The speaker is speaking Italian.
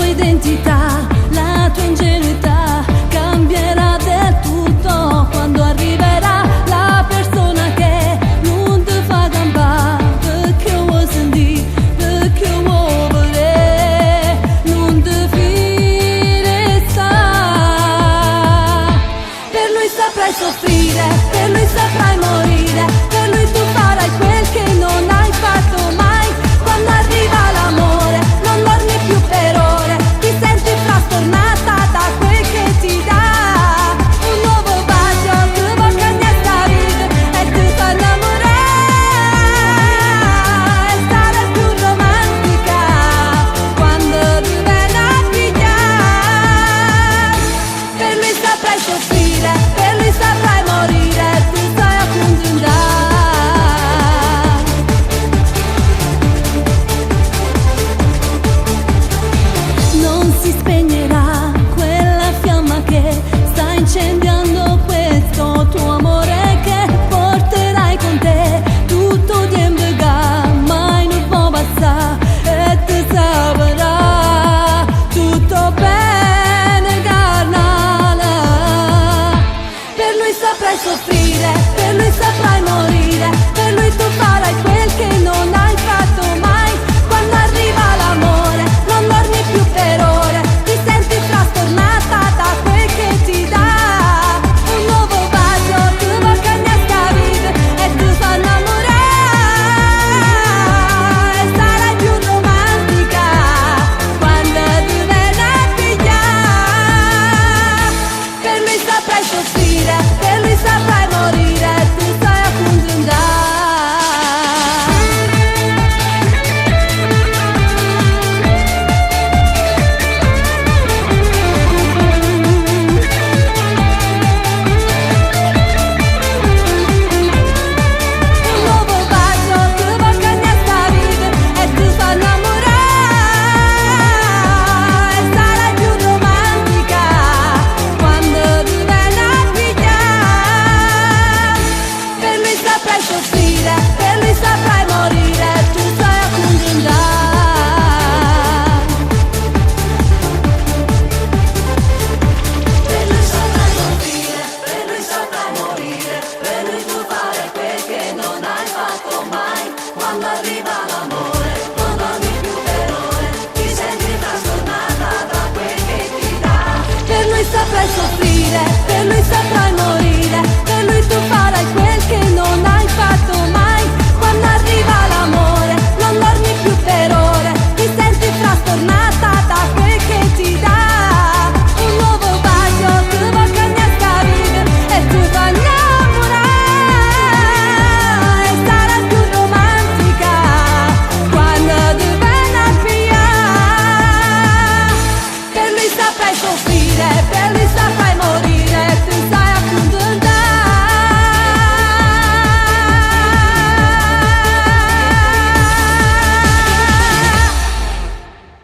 tua identità, la tua ingenuità cambierà del tutto quando arriverà la persona che non ti fa campare, perché vuoi sentire, perché vuoi vedere, non ti fidare sta. Per lui saprai soffrire, per lui saprai morire, per lui tu farai quel che non hai fatto mai. Quando arriva l'amore non dormi più per ore, ti senti frastornata da quel che ti dà un nuovo bacio che va a cambiare sta vita e ti fa innamorare e sarai più romantica quando ti viene a pigliare. Per lui saprai soffrire, per lui saprai morire, tu stai a punto di andare. Non si spegnerà quella fiamma che sta incendiando questo tuo amore, che porterai con te tutto tempo che mai non può passare e ti saprà tutto bene carnale. Per lui saprai soffrire, per lui saprai morire, per lui tu farai quel che non hai fatto mai. Quando arriva l'amore non dormi più per ore, ti senti frastornata da quel che ti dà un nuovo bacio che va a cambiare sta vita e ti fa innamorare e sarai più romantica quando ti viene a pigliare. Per lui saprai soffrire, per lui saprai morire, tu stai a punto di andare. Un nuovo bacio che va a cambiare sta vita e ti fa innamorare e sarai più romantica quando ti viene a pigliare. Per lui saprai soffrire, per lui saprai morire, tu stai a punto di andare. Per lui saprai soffrire, per lui saprai morire, per lui tu farai quel che non hai fatto mai. Quando arriva l'amore non dormi più per ore, ti senti trasformata da quel che ti dà. Per lui saprai soffrire,